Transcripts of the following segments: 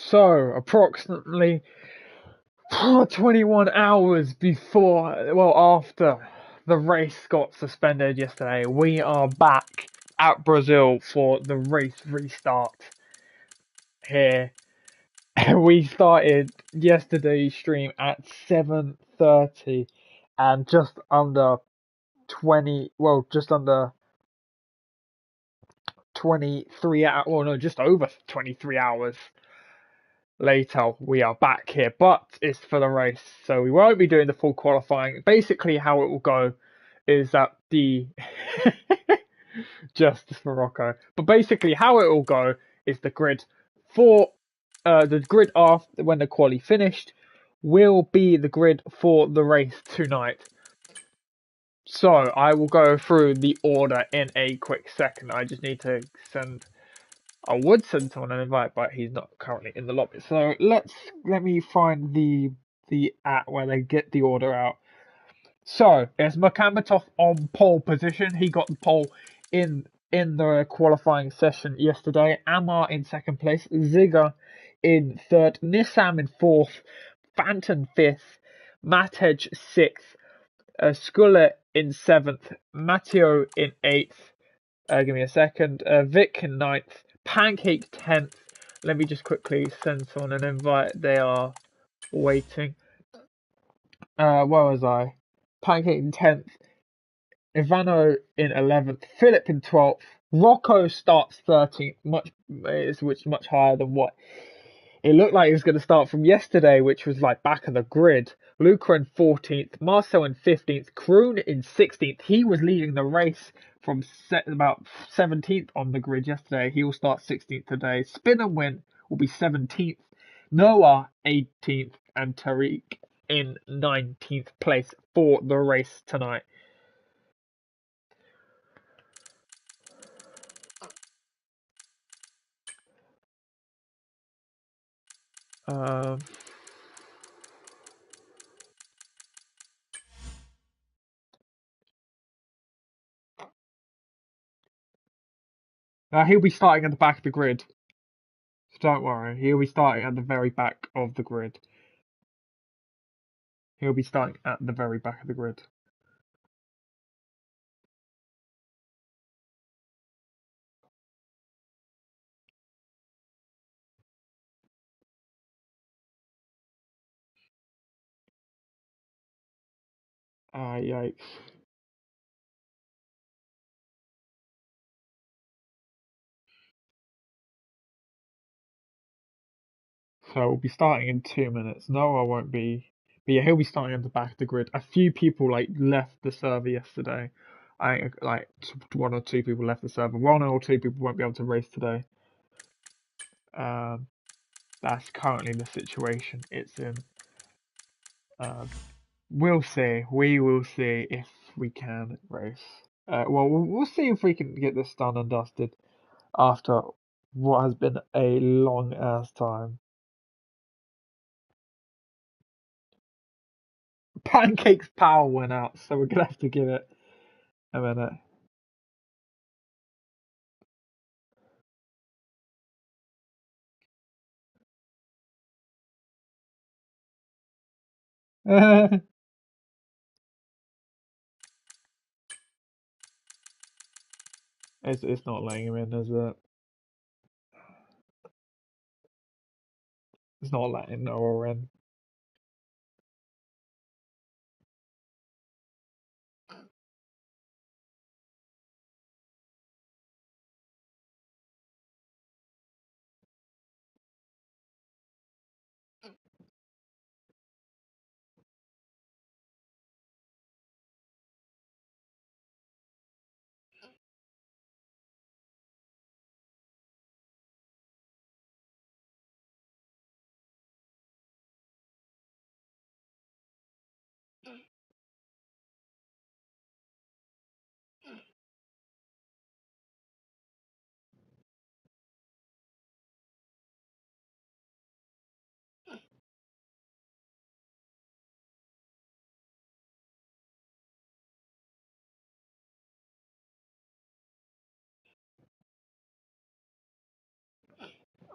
So, approximately 21 hours after the race got suspended yesterday, we are back at Brazil for the race restart here. We started yesterday's stream at 7:30 and just under 23 hours, well, no, just over 23 hours later, we are back here, but it's for the race, so we won't be doing the full qualifying. Basically, how it will go is that the Justice Morocco, but basically, how it will go is for the grid after when the quali finished will be the grid for the race tonight. So I will go through the order in a quick second. I just need to send. I would send someone an invite, but he's not currently in the lobby. So let me find the app where they get the order out. So it's Makamatov on pole position. He got the pole in the qualifying session yesterday. Amar in second place, Ziga in third, Nissam in fourth, Phantom fifth, Matej sixth, Skuller in seventh, Matteo in eighth. Give me a second. Vic in ninth, Pancake 10th. Let me just quickly send someone an invite. They are waiting. Where was I? Pancake in 10th, Ivano in 11th, Philip in 12th. Rocco starts 13th, which is much higher than what it looked like he was going to start from yesterday, which was like back of the grid. Luca in 14th, Marcel in 15th, Kroon in 16th. He was leading the race from about 17th on the grid yesterday. He will start 16th today. Spin and Win will be 17th. Noah 18th and Tariq in 19th place for the race tonight. Um, he'll be starting at the back of the grid. So don't worry, he'll be starting at the very back of the grid. He'll be starting at the very back of the grid. Yikes. So we'll be starting in 2 minutes. No, I won't be. But yeah, he'll be starting at the back of the grid. A few people left the server yesterday. I like one or two people left the server. One or two people won't be able to race today. Um, that's currently the situation it's in. We'll see. We will see if we can race. We'll see if we can get this done and dusted after what has been a long ass time. Pancake's power went out, so we're gonna have to give it a minute. It's not letting him in, is it? It's not letting Noah in.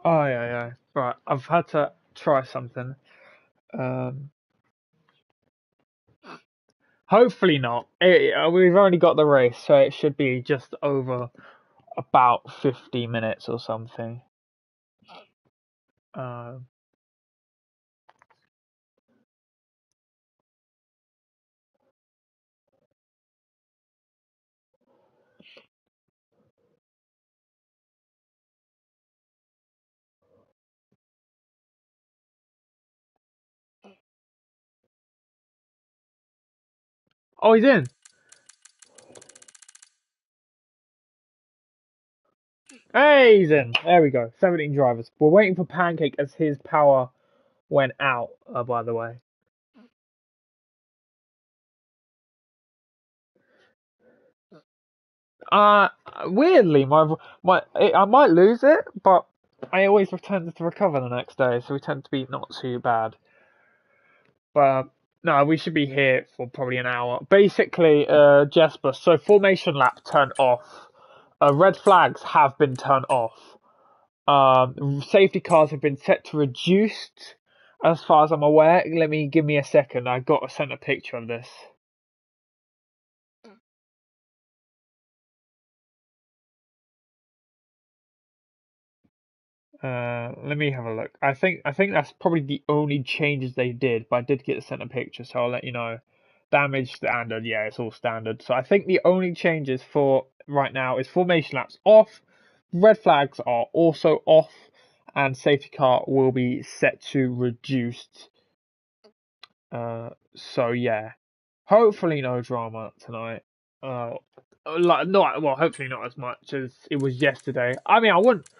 Oh yeah, yeah. Right, I've had to try something. Um, Hopefully not. We've only got the race, so it should be just over about 50 minutes or something. Um, oh, he's in. Hey, he's in. There we go. 17 drivers. We're waiting for Pancake as his power went out, by the way. Weirdly, I might lose it, but I always tend to recover the next day, so we tend to be not too bad. But no, we should be here for probably an hour. Basically, Jesper, so formation lap turned off. Red flags have been turned off. Safety cars have been set to reduced, as far as I'm aware. Give me a second. I got to send a picture of this. Let me have a look. I think that's probably the only changes they did, but I did get sent a picture, so I'll let you know. Damage standard, yeah, it's all standard. So I think the only changes for right now is formation laps off, red flags are also off, and safety car will be set to reduced. So yeah, hopefully no drama tonight. Hopefully not as much as it was yesterday. I mean, I wouldn't.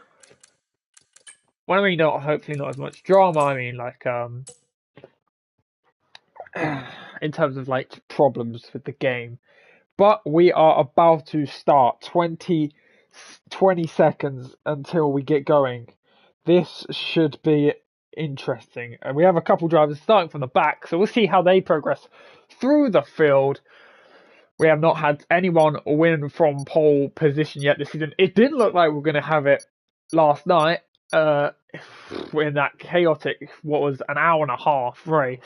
When I mean not, hopefully not as much drama. I mean like in terms of like problems with the game. But we are about to start 20 seconds until we get going. This should be interesting. And we have a couple drivers starting from the back, so we'll see how they progress through the field. We have not had anyone win from pole position yet this season. It didn't look like we were going to have it last night in that chaotic, what was an hour and a half race.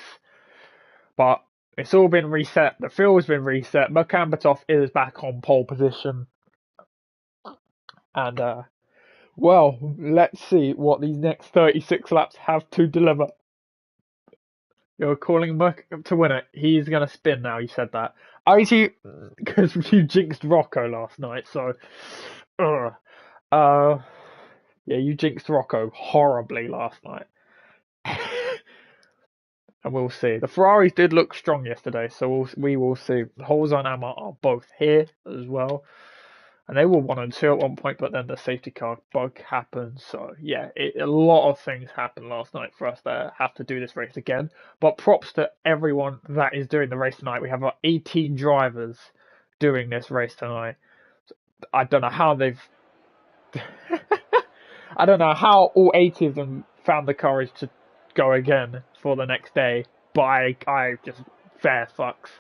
But it's all been reset. The field's been reset. Merkambatov is back on pole position. And, well, let's see what these next 36 laps have to deliver. You're calling Merc to win it. He's going to spin now, you said that. Because you jinxed Rocco last night, so... yeah, you jinxed Rocco horribly last night. And we'll see. The Ferraris did look strong yesterday, so we will see. Holzer and Amma are both here as well. And they were 1 and 2 at one point, but then the safety car bug happened. So, yeah, a lot of things happened last night for us to have to do this race again. But props to everyone that is doing the race tonight. We have about 18 drivers doing this race tonight. I don't know how they've... I don't know how all 80 of them found the courage to go again for the next day. But I just... fair fucks.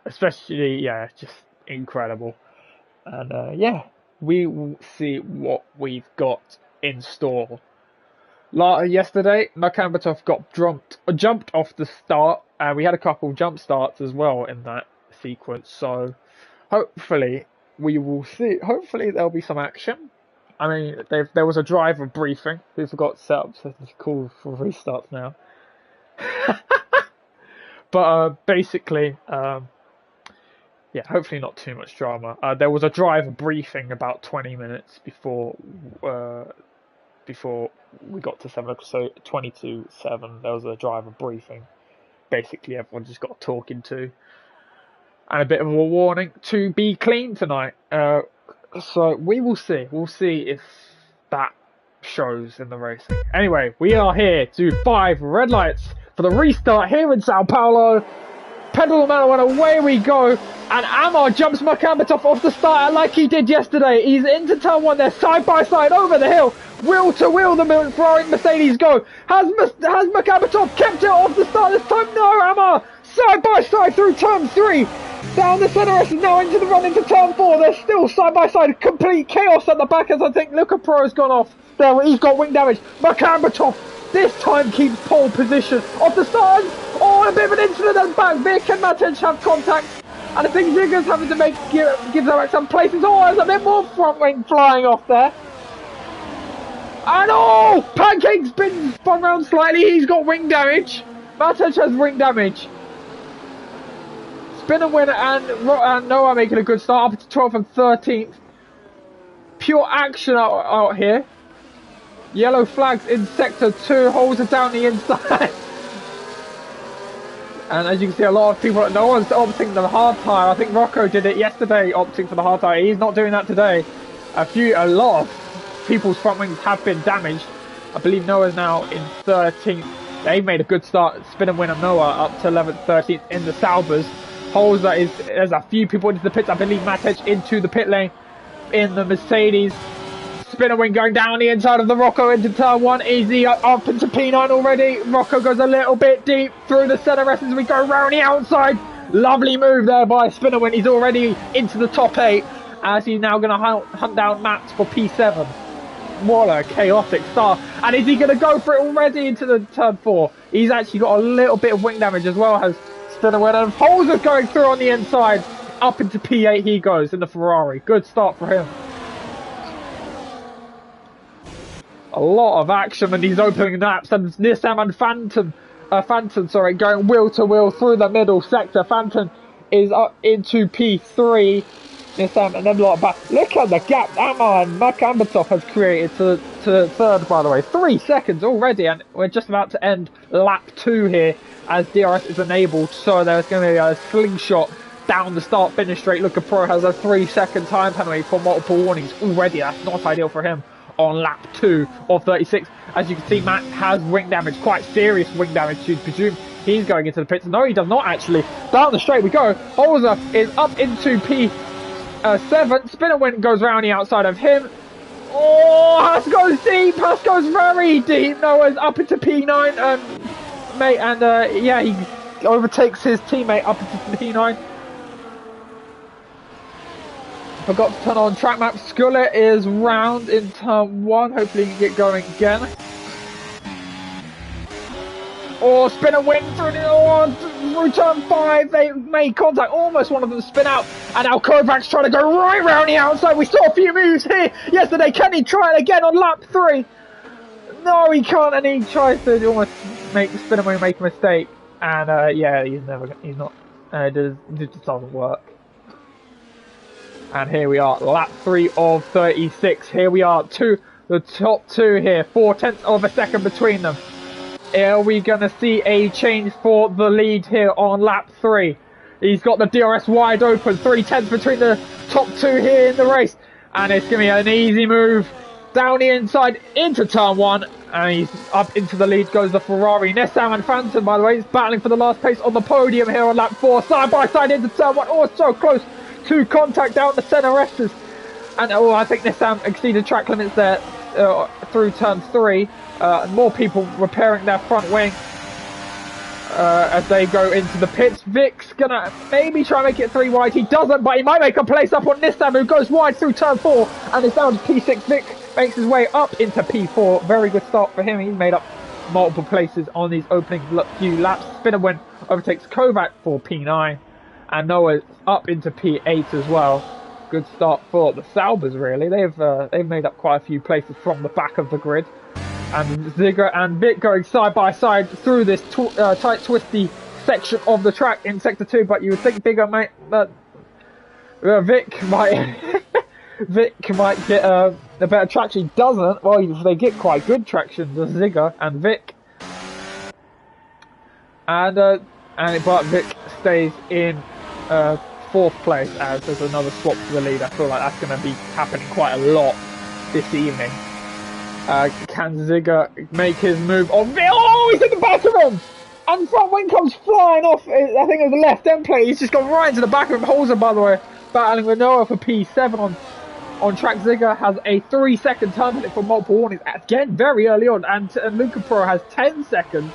Especially, yeah, just incredible. And yeah, we will see what we've got in store. Yesterday, Merkambatov got jumped off the start, and we had a couple jump starts as well in that sequence. So hopefully we will see. Hopefully there'll be some action. I mean, there was a driver briefing. Who forgot to set up, so it's cool for restarts now. But basically. Yeah, hopefully not too much drama. There was a driver briefing about 20 minutes before we got to 7 o'clock, so 22:07. There was a driver briefing. Basically, everyone just got talking to, and a bit of a warning to be clean tonight. So we will see. We'll see if that shows in the racing. Anyway, we are here to 5 red lights for the restart here in Sao Paulo. Pedal man, and away we go. And Amar jumps Merkambatov off the start like he did yesterday. He's into turn 1 there, side by side over the hill. Wheel to wheel, the Ferrari Mercedes go. Has Merkambatov kept it off the start this time? No, Amar side by side through turn 3. Down the centre is now into the run into turn 4. They're still side by side. Complete chaos at the back as I think Luca Pro has gone off. There, he's got wing damage. Makambatov this time keeps pole position. Off the start. Oh, a bit of an incident at the back. Vic and Matic have contact. And I think Ziga's having to give them some places. Oh, there's a bit more front wing flying off there. And oh, Pancake's been spun around slightly. He's got wing damage. Matic has wing damage. Spin and win and Noah making a good start up to 12th and 13th. Pure action out here. Yellow flags in sector 2. Holes are down the inside. And as you can see, a lot of people, no one's opting for the hard tyre. I think Rocco did it yesterday, opting for the hard tyre. He's not doing that today. A lot of people's front wings have been damaged. I believe Noah's now in 13th. They made a good start. Spin and win on Noah up to 11th, 13th in the Saubers. Holes there's a few people into the pits. I believe Matic into the pit lane in the Mercedes. Spin and win going down the inside of the Rocco into turn 1. Easy up into P9 already. Rocco goes a little bit deep through the centre as we go round the outside. Lovely move there by Spin and win. He's already into the top 8 as he's now going to hunt down Max for P7. What a chaotic start. And is he going to go for it already into the turn 4? He's actually got a little bit of wing damage as well, has Spin and win. And Holes are going through on the inside. Up into P8 he goes in the Ferrari. Good start for him. A lot of action in these opening laps, and Nissam and Phantom going wheel to wheel through the middle sector. Phantom is up into P3. Nissam and then back. Look at the gap that man Makambatov has created to third, by the way. 3 seconds already, and we're just about to end lap 2 here as DRS is enabled. So there's going to be a slingshot down the start finish straight. Luca Pro has a 3-second time penalty for multiple warnings already. That's not ideal for him on lap 2 of 36. As you can see, Matt has wing damage, quite serious wing damage. You'd presume he's going into the pits. No, he does not actually. Down the straight we go. Holzer is up into P7. Spin and win goes round the outside of him. Oh, Haas goes deep. Haas goes very deep. Noah's up into P9. Yeah, he overtakes his teammate up into P9. Forgot to turn on track map. Skullet is round in turn 1. Hopefully he can get going again. Oh, spin and win through turn 5. They made contact. Almost one of them spin out. And now Kovac's trying to go right round the outside. We saw a few moves here yesterday. Can he try it again on lap 3? No, he can't. And he tries to almost make spin and win make a mistake. And yeah, it just doesn't work. And here we are, lap 3 of 36. Here we are, the top 2 here, 0.4 of a second between them. Are we going to see a change for the lead here on lap 3? He's got the DRS wide open, 0.3 between the top 2 here in the race. And it's going to be an easy move down the inside into turn 1. And he's up into the lead goes the Ferrari. Nissam and Phantom, by the way, is battling for the last place on the podium here on lap 4. Side by side into turn 1. Oh, so close to contact down the centre S's. And oh, I think Nissam exceeded track limits there through turn 3. More people repairing their front wing as they go into the pits. Vic's gonna maybe try and make it 3 wide. He doesn't, but he might make a place up on Nissam, who goes wide through turn 4 and is down to P6. Vic makes his way up into P4. Very good start for him. He's made up multiple places on these opening few laps. Spin and win overtakes Kovac for P9. And Noah's up into P8 as well. Good start for the Saubers, really. They've made up quite a few places from the back of the grid. And Ziga and Vic going side by side through this tight, twisty section of the track in Sector 2. But you would think Vic might Vic might get a better traction. He doesn't. Well, they get quite good traction, the Ziga and Vic. But Vic stays in 4th place as there's another swap for the lead. I feel like that's going to be happening quite a lot this evening. Can Ziga make his move on Vic? Oh, he's in the back of him! And front wing comes flying off. I think it was the left end plate. He's just gone right into the back of him. Holzer, by the way, battling with Noah for P7 on track. Ziga has a 3-second time limit for multiple warnings. Again, very early on. And Luca Pro has 10 seconds.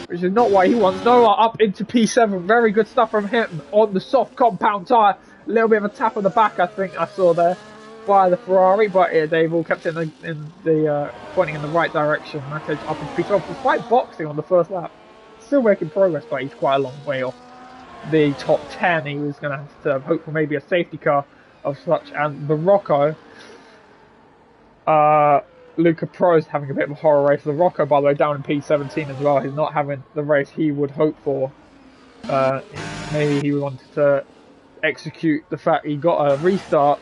which is not what he wants. Noah up into P7. Very good stuff from him on the soft compound tyre. A little bit of a tap on the back, I think I saw there by the Ferrari, but yeah, they've all kept it in the pointing in the right direction. Matteo up into P12. Despite boxing on the first lap, still making progress, but he's quite a long way off the top 10. He was going to have to hope for maybe a safety car of such, and the Rocco. Luca Pro's having a bit of a horror race. The Rocco, by the way, down in P17 as well. He's not having the race he would hope for. Maybe he wanted to execute the fact he got a restart,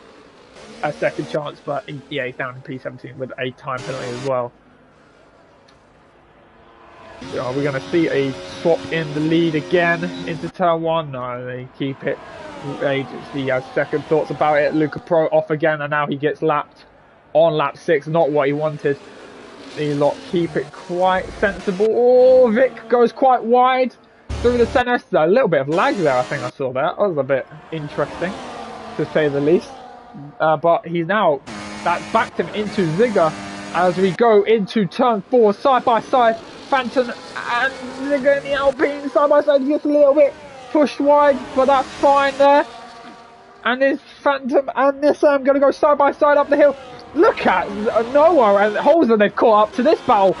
a second chance, but yeah, he's down in P17 with a time penalty as well. So are we going to see a swap in the lead again into turn 1? No, they keep it. He has second thoughts about it. Luca Pro off again, and now he gets lapped on lap 6. Not what he wanted. The lot keep it quite sensible. Oh, Vic goes quite wide through the centre. A little bit of lag there, I think I saw that. That was a bit interesting, to say the least. But he's now, that's backed him into Zigger as we go into turn 4, side by side. Phantom and Zigger in the Alpine, side by side, gets a little bit pushed wide, but that's fine there. And this Phantom and Nissan going to go side by side up the hill. Look at Noah and Holzer, they've caught up to this battle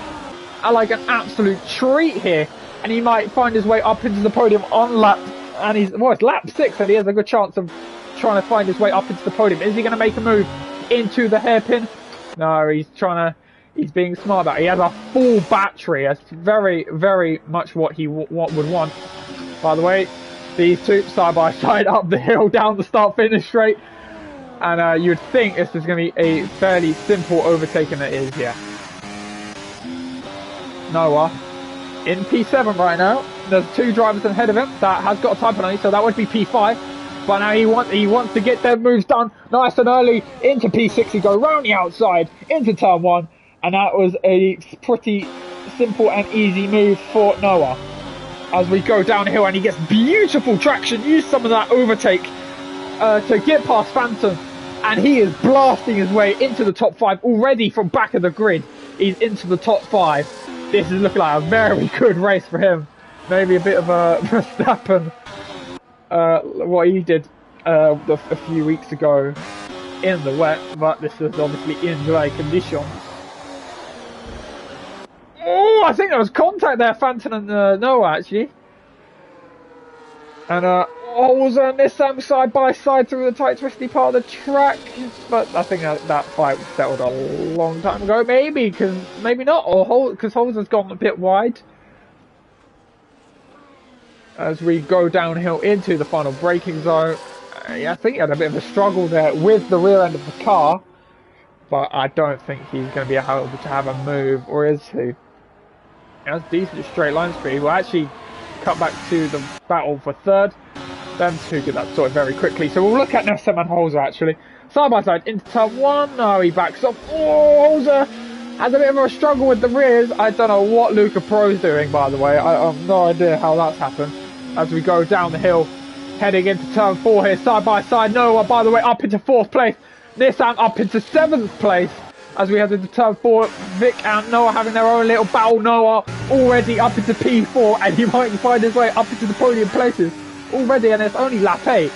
like an absolute treat here. And he might find his way up into the podium on lap, and it's lap 6, and he has a good chance of trying to find his way up into the podium. Is he going to make a move into the hairpin? No, he's being smart about it. He has a full battery. That's very, very much what he would want. By the way, these two side by side up the hill, down the start-finish straight. And you'd think this is going to be a fairly simple overtaking. It is, yeah. Noah in P7 right now. There's 2 drivers ahead of him that has got a time penalty, so that would be P5. But now he wants to get their moves done nice and early into P6. He go round the outside into turn 1, and that was a pretty simple and easy move for Noah. As we go downhill, and he gets beautiful traction. Use some of that overtake to get past Phantom, and he is blasting his way into the top 5 already from back of the grid. He's into the top 5. This is looking like a very good race for him. Maybe a bit of a Verstappen, what he did a few weeks ago in the wet, but this is obviously in dry conditions. Oh, I think there was contact there, Phantom and Noah, actually. And Holzer and Nissan side by side through the tight twisty part of the track. But I think that fight was settled a long time ago. Maybe not, or because Holzer's gone a bit wide. As we go downhill into the final braking zone. I think he had a bit of a struggle there with the rear end of the car. But I don't think he's going to be able to have a move, or is he? He has decent straight line speed. We'll actually cut back to the battle for third. Them two get that sorted very quickly. So we'll look at Nessim and Holzer actually. Side by side into turn 1. No, he backs off. Oh, Holzer has a bit of a struggle with the rears. I don't know what Luca Pro's doing, by the way. I have no idea how that's happened. As we go down the hill, heading into turn 4 here, side by side. Noah, by the way, up into 4th place. Nissan up into 7th place. As we head into turn 4, Vic and Noah having their own little battle. Noah already up into P4, and he might find his way up into the podium places already, and it's only lap 8.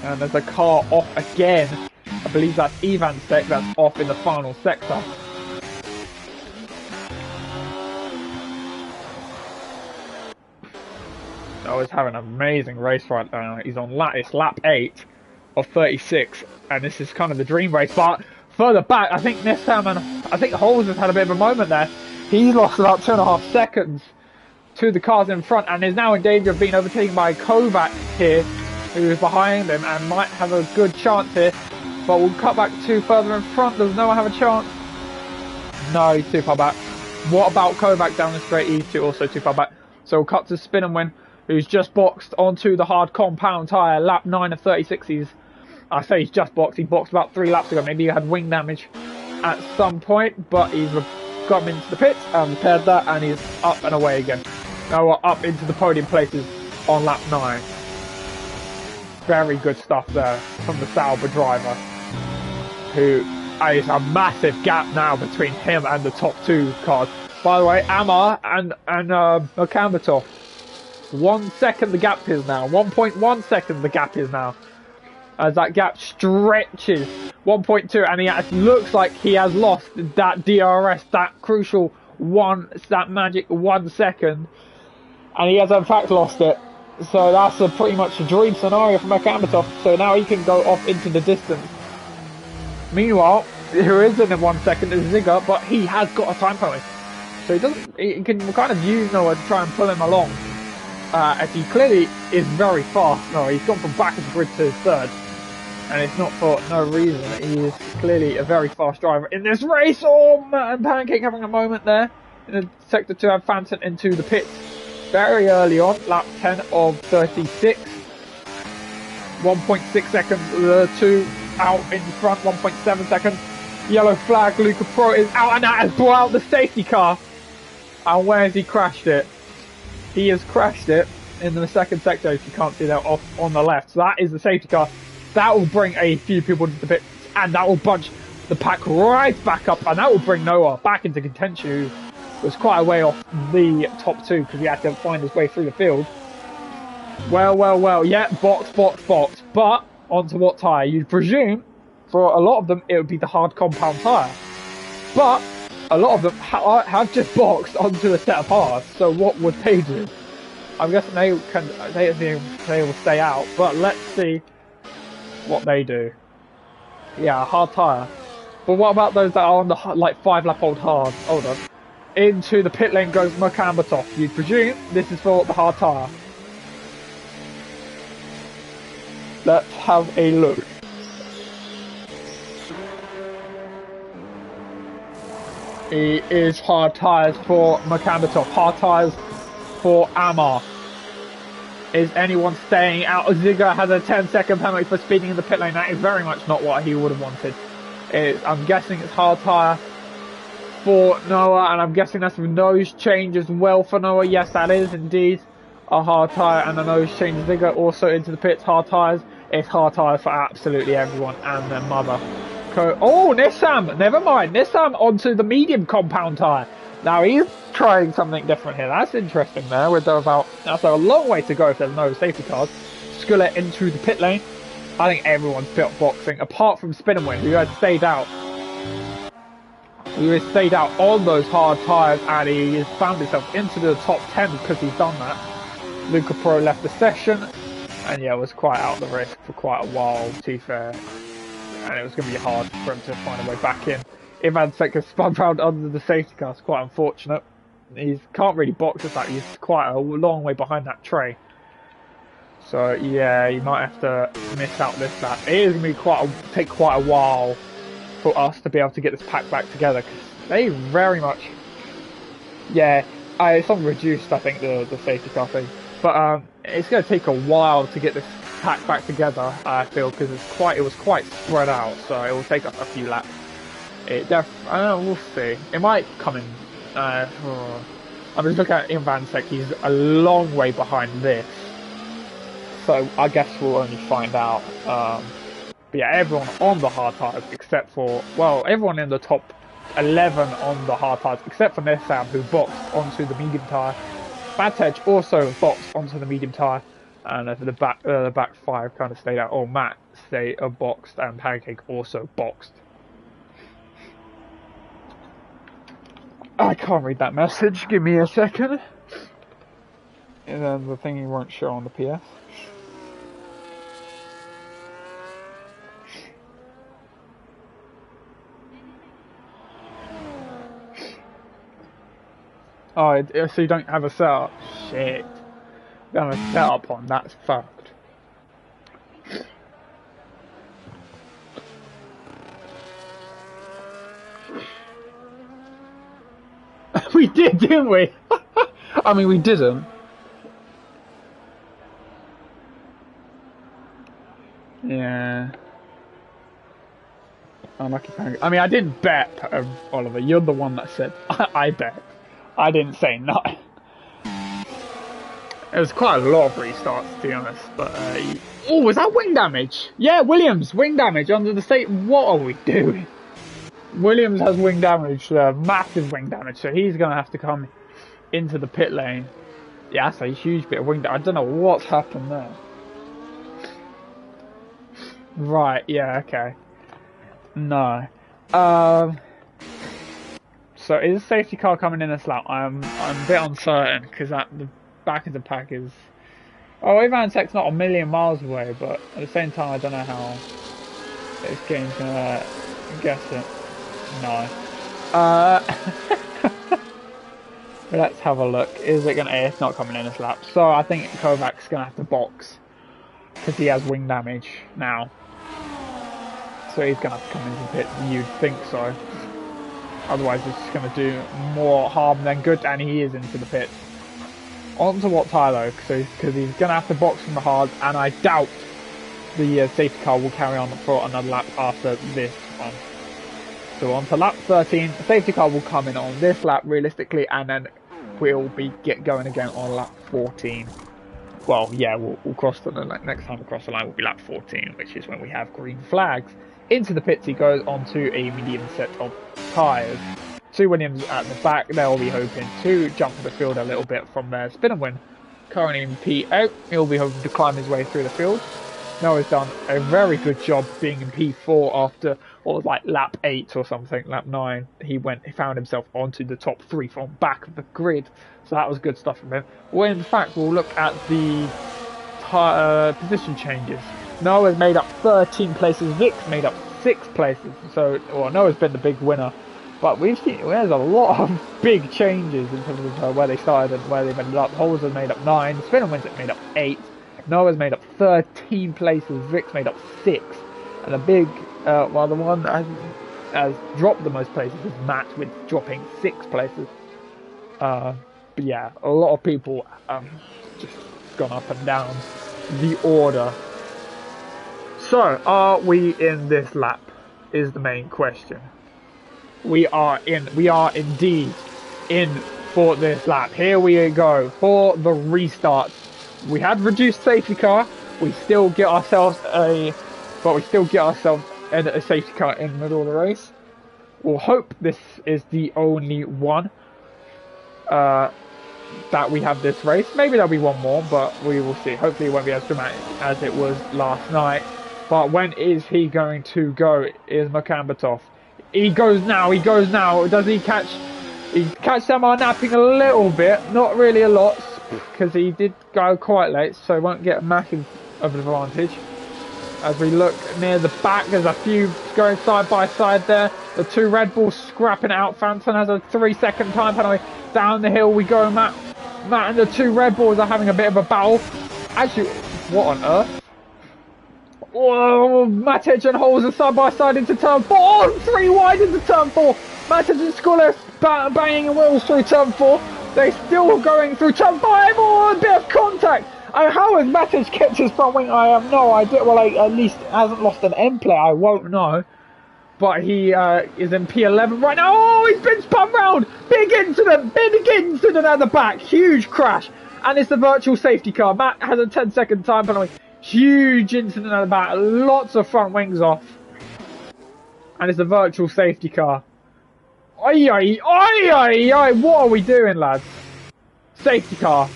And there's a car off again. I believe that's Ivan's tech that's off in the final sector. Noah's having an amazing race right now. He's on lap 8 of 36, and this is kind of the dream race. But further back, I think Nissan and I think Holzer's had a bit of a moment there. He's lost about 2.5 seconds to the cars in front, and is now in danger of being overtaken by Kovac here, who is behind him and might have a good chance here. But we'll cut back to further in front. Does Noah have a chance? No, he's too far back. What about Kovac down the straight? He's also too far back. So we'll cut to Spin and Win, who's just boxed onto the hard compound tyre, lap 9 of 36. I say he's just boxed. He boxed about 3 laps ago. Maybe he had wing damage at some point, but he's got him into the pits and repaired that, and he's up and away again. Now we're up into the podium places on lap 9. Very good stuff there from the Sauber driver, who it's a massive gap now between him and the top 2 cars. By the way, Amar and Makamatov. 1 second the gap is now. 1.1 second the gap is now. As that gap stretches. 1.2, and he looks like he has lost that DRS, that crucial that magic 1 second. And he has in fact lost it. So that's pretty much a dream scenario for Makamatov. So now he can go off into the distance. Meanwhile, there isn't in 1 second is Ziga, but he has got a time penalty. So he can kind of use Noah to try and pull him along. As he clearly is very fast. No, he's gone from back of the grid to third. And it's not for no reason. He is clearly a very fast driver in this race. Oh man, Pancake having a moment there. In the sector 2 have Phantom into the pits very early on. Lap 10 of 36. 1.6 seconds, the 2 out in front, 1.7 seconds. Yellow flag, Luca Pro is out, and that has brought out the safety car. And where has he crashed it? He has crashed it in the second sector, if you can't see that off on the left. So that is the safety car. That will bring a few people into the pit, and that will bunch the pack right back up, and that will bring Noah back into contention, who was quite a way off the top 2 because he had to find his way through the field. Well, yeah, box. But onto what tyre? You'd presume, for a lot of them, it would be the hard compound tyre. But a lot of them have just boxed onto a set of hards, so what would they do? I'm guessing they will stay out, but let's see what they do. Yeah, hard tyre. But what about those that are on the 5 lap old hard? Hold on. Into the pit lane goes Makamatov. You'd presume this is for the hard tyre. Let's have a look. It is hard tyres for Makamatov. Hard tyres for Amar. Is anyone staying out? Ziga has a 10-second penalty for speeding in the pit lane. That is very much not what he would have wanted. I'm guessing it's hard tyre for Noah, and I'm guessing that's a nose change as well for Noah. Yes, that is indeed a hard tyre and a nose change. Ziga also into the pits. Hard tyres. It's hard tyres for absolutely everyone and their mother. Oh, Nissam! Never mind. Nissam onto the medium compound tyre. Now he's trying something different here. That's interesting there. That's a long way to go if there's no safety cars. Sculler into the pit lane. I think everyone's pit boxing, apart from Spinnerwind, who has stayed out. He has stayed out on those hard tyres, and he has found himself into the top 10 because he's done that. Luca Pro left the session, and yeah, was quite out of the race for quite a while, to be fair. And it was going to be hard for him to find a way back in. Ivan Sekar spun round under the safety car. It's quite unfortunate. He can't really box us out. He's quite a long way behind that tray. So yeah, you might have to miss out this lap. It is going to be take quite a while for us to be able to get this pack back together, because they very much, yeah, it's on reduced, I think, the safety car thing. But it's going to take a while to get this pack back together, I feel, because it was quite spread out. So it will take us a few laps. We'll see. It might come in. I'm just looking at Ivan Sek. He's a long way behind this. So I guess we'll only find out. But yeah, everyone on the hard tyres except for, well, everyone in the top 11 on the hard tyres except for Nissam, who boxed onto the medium tyre. Matej also boxed onto the medium tyre, and the back 5 kind of stayed out. Oh, Matt stayed boxed, and Pancake also boxed. I can't read that message. Give me a second. And then the thing won't show on the PS. Oh, so you don't have a setup? Shit. You don't have a setup on, that's fucked. We did, didn't we? I mean, we didn't. Yeah. Unlucky Pancake. I mean, I didn't bet, Oliver. You're the one that said I bet. I didn't say nothing. It was quite a lot of restarts, to be honest. But oh, was that wing damage? Yeah, Williams, wing damage under the state. What are we doing? Williams has wing damage, massive wing damage, so he's going to have to come into the pit lane. Yeah, that's a huge bit of wing damage. I don't know what's happened there. Right, yeah, okay. No. So is a safety car coming in a slap? I'm a bit uncertain because at the back of the pack is. Oh, Evantech's not a million miles away, but at the same time, I don't know how this game's gonna guess it. No. Let's have a look. Is it gonna? It's not coming in a slap. So I think Kovac's gonna have to box because he has wing damage now. So he's gonna have to come into the pit. You'd think so. Otherwise, it's going to do more harm than good, and he is into the pit. On to what tyre though, because he's going to have to box from the hard, and I doubt the safety car will carry on for another lap after this one. So on to lap 13, the safety car will come in on this lap realistically, and then we'll be going again on lap 14. Well, yeah, we'll cross the next time we cross the line will be lap 14, which is when we have green flags. Into the pits he goes onto a medium set of tyres. 2 Williams at the back, they'll be hoping to jump the field a little bit from their spin and win. Currently in P8, he'll be hoping to climb his way through the field. Noah's done a very good job being in P4 after, what was like lap 8 or something, lap 9. He found himself onto the top 3 from back of the grid. So that was good stuff from him. Well, in fact, we'll look at the position changes. Noah's made up 13 places, Vic's made up 6 places, so well, Noah's been the big winner, but we've seen there's a lot of big changes in terms of where they started and where they've ended up. Holes has made up 9, Spin and Wins made up 8, Noah's made up 13 places, Vic's made up 6, and the big, well, the one that has dropped the most places is Matt with dropping 6 places. But yeah, a lot of people just gone up and down the order. So, are we in this lap? Is the main question. We are indeed in for this lap. Here we go for the restart. We had reduced safety car. We still get ourselves a safety car in the middle of the race. We'll hope this is the only one that we have this race. Maybe there'll be one more, but we will see. Hopefully it won't be as dramatic as it was last night. But when is he going to go? Is Makambatov? He goes now. Does he catch? He catch Samar napping a little bit, not really a lot, because he did go quite late, so won't get a massive of an advantage. As we look near the back, there's a few going side by side there. The 2 Red Bulls scrapping it out. Phantom has a 3-second time penalty. Down the hill we go, Matt and the 2 Red Bulls are having a bit of a battle. Actually, what on earth? Whoa, Matic and Holes are side by side into turn 4. Oh, 3 wide into turn 4. Matic and Scullers banging wheels through turn 4. They're still going through turn 5. Oh, a bit of contact. How has Matic kept his front wing? I have no idea. Well, at least hasn't lost an end play. I won't know. But he is in P11 right now. Oh, he's been spun round. Big incident at the back. Huge crash. And it's the virtual safety car. Matt has a 10-second time penalty. Huge incident at the back. Lots of front wings off. And it's the virtual safety car. Oi, oi, oi, oi, oi. What are we doing, lads? Safety car.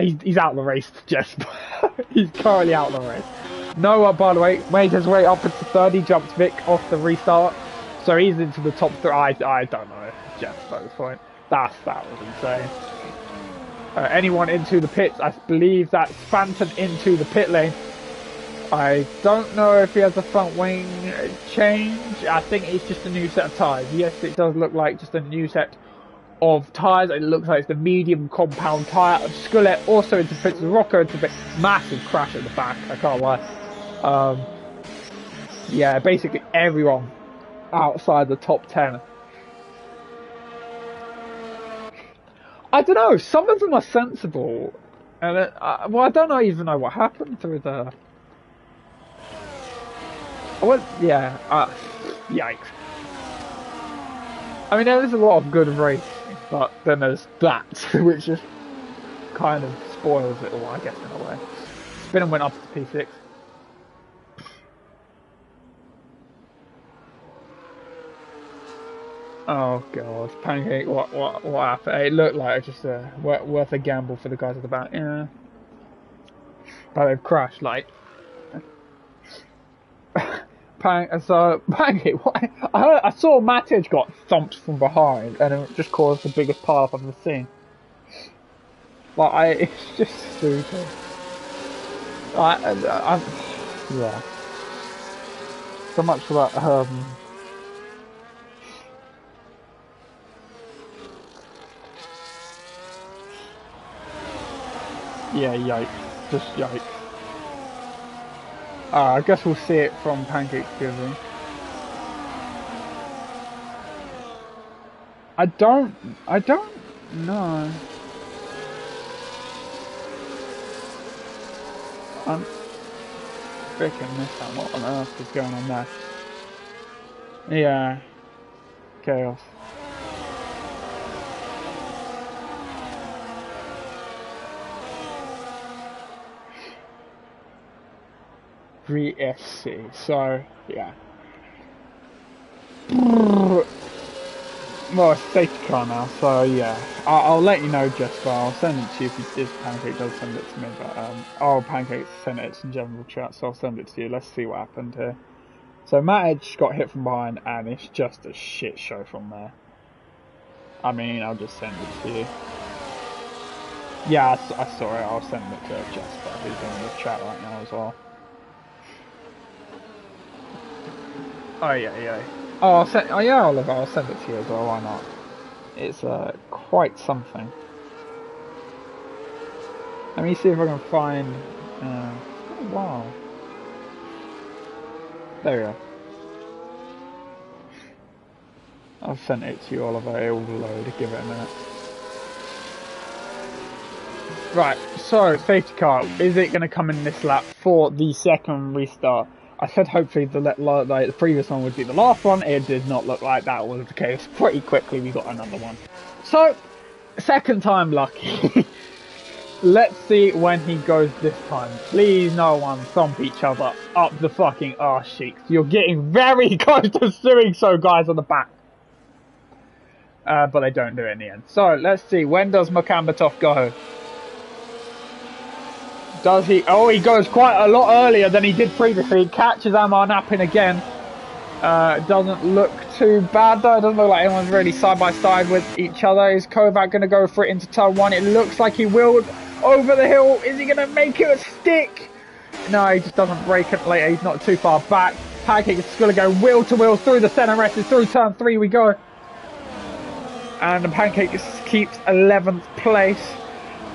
He's out of the race, Jess. He's currently out of the race. Noah, by the way, made his way up into 30, jumped Vic off the restart. So he's into the top 3. I don't know, Jess, at this point. That was insane. Anyone into the pits? I believe that's Phantom into the pit lane. I don't know if he has a front wing change. I think it's just a new set of tyres. Yes, it does look like just a new set of tyres. It looks like it's the medium compound tyre. Skullet also into pits. Rocco into pits. Massive crash at the back. I can't lie. Yeah, basically everyone outside the top 10. I don't know. Some of them are sensible, and well, I don't even know what happened through the. Yeah. Yikes. I mean, there is a lot of good racing, but then there's that, which just kind of spoils it all, I guess, in a way. Spin and went up to P6. Oh god, Pancake, what happened? It looked like just worth a gamble for the guys at the back, yeah. But they've crashed, like. Pancake, what? I saw Matic got thumped from behind, and it just caused the biggest pile up I've ever seen. Like, it's just stupid. Yeah. So much for that, yeah, yikes. Just yikes. I guess we'll see it from Pancake's giving. I don't know. I'm freaking missed out. What on earth is going on there? Yeah. Chaos. BRS. So, yeah. Well, it's safety car now, so yeah. I'll let you know, Jesper. I'll send it to you if Pancake does send it to me. But Pancake sent it in general chat, so I'll send it to you. Let's see what happened here. So Matic got hit from behind, and it's just a shit show from there. I mean, I'll just send it to you. Yeah, I saw it. I'll send it to Jesper, who's in the chat right now as well. Oh yeah. Oh, yeah, Oliver, I'll send it to you as well, why not? It's quite something. Let me see if I can find... oh, wow. There we go. I've sent it to you, Oliver, it will load, give it a minute. Right, so, safety car, is it going to come in this lap for the second restart? I said hopefully the previous one would be the last one. It did not look like that was the case. Pretty quickly we got another one. So, second time lucky. Let's see when he goes this time. Please no one thump each other up the fucking arse cheeks. You're getting very close to doing so, guys on the back. But they don't do it in the end. So, let's see. When does Makambatov go? Does he? Oh, he goes quite a lot earlier than he did previously. He catches Amar napping again. Doesn't look too bad though. It doesn't look like anyone's really side by side with each other. Is Kovac going to go for it into turn one? It looks like he will. Over the hill. Is he going to make it a stick? No, he just doesn't break it later. He's not too far back. Pancake is going to go wheel to wheel through the center rest. Through turn three we go. And the Pancake keeps 11th place.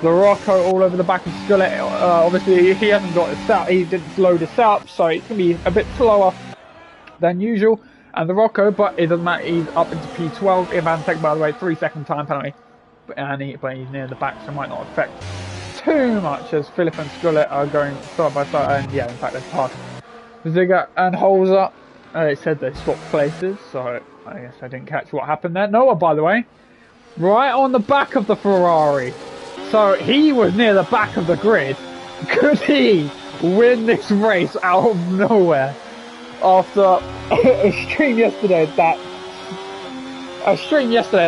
The Rocco all over the back of Skillet. Obviously, he hasn't got his set. He didn't load his up, so it's going to be a bit slower than usual. And the Rocco, but it doesn't matter. He's up into P12. Ivantek, by the way, 3-second time penalty. But he's near the back, so it might not affect too much as Philip and Skillet are going side by side. And yeah, in fact, they've passed Ziggler and Holzer. It said they swapped places, so I guess I didn't catch what happened there. Noah, by the way, right on the back of the Ferrari. So he was near the back of the grid. Could he win this race out of nowhere after a stream yesterday that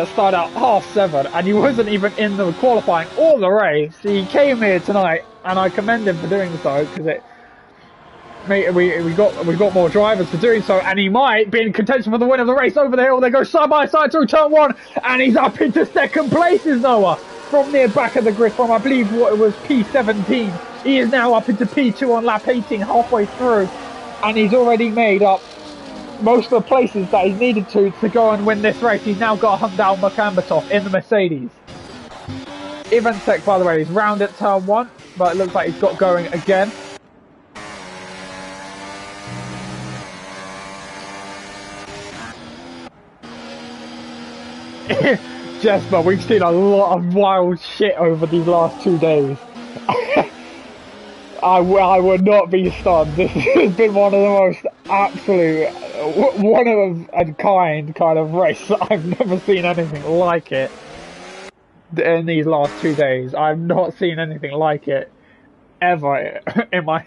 started out 7:30 and he wasn't even in the qualifying or the race? He came here tonight and I commend him for doing so because we got more drivers for doing so, and he might be in contention for the win of the race. Over the hill they go side by side through turn one, and he's up into second place. Is Noah from near back of the grid from I believe what it was P17. He is now up into P2 on lap 18, halfway through, and he's already made up most of the places that he needed to go and win this race. He's now got to hunt down Makambatov in the Mercedes. Ivantek, by the way, is round at turn one, but it looks like he's got going again. Jesper, we've seen a lot of wild shit over these last 2 days. I would not be stunned. This has been one of the most absolute, one of a kind of race. I've never seen anything like it in these last 2 days. I've not seen anything like it. ever in my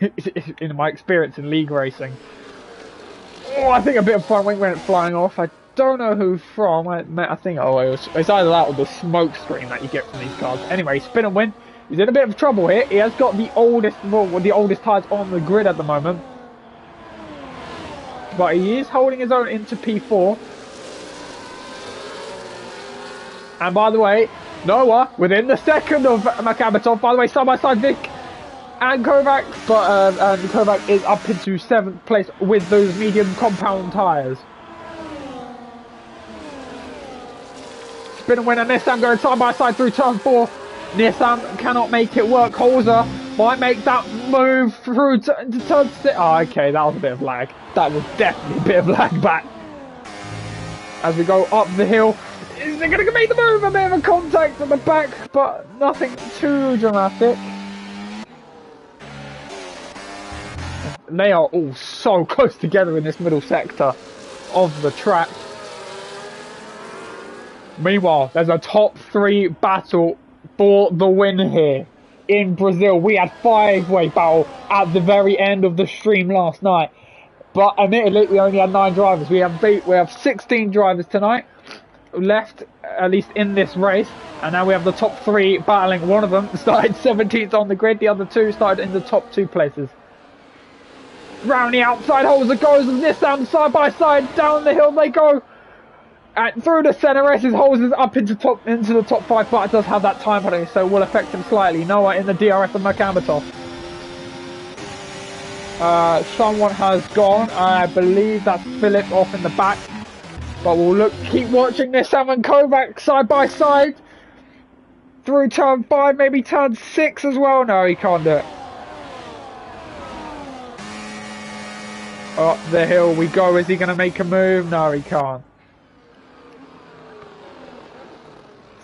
experience in league racing. Oh, I think a bit of front wing went flying off. I don't know who from. I think it's either that or the smoke screen that you get from these cars. Anyway, spin and win. He's in a bit of trouble here. He has got the oldest tyres on the grid at the moment, but he is holding his own into P4. And by the way, Noah within the second of Makamatov. By the way, side by side Vic and Kovac, but and Kovac is up into 7th place with those medium compound tyres. Spin and win, and Nissan going side by side through turn 4. Nissan cannot make it work. Holzer might make that move through to turn 6. Oh, okay, that was a bit of lag. That was definitely a bit of lag back. As we go up the hill, is they going to make the move? A bit of a contact at the back, but nothing too dramatic. They are all so close together in this middle sector of the track. Meanwhile, there's a top 3 battle for the win here in Brazil. We had 5-way battle at the very end of the stream last night, but admittedly we only had 9 drivers. We have 16 drivers tonight left, at least in this race, and now we have the top 3 battling. One of them started 17th on the grid, the other 2 started in the top 2 places. Round the outside, Holzer goes with Nissan side by side, down the hill they go. And through the centre, Holz is up into the top 5, but it does have that time penalty, so it will affect him slightly. Noah in the DRS of Makamatov. Someone has gone. I believe that's Philip off in the back. But we'll keep watching this. Sam and Kovac side by side. Through turn 5, maybe turn 6 as well. No, he can't do it. Up the hill we go. Is he going to make a move? No, he can't.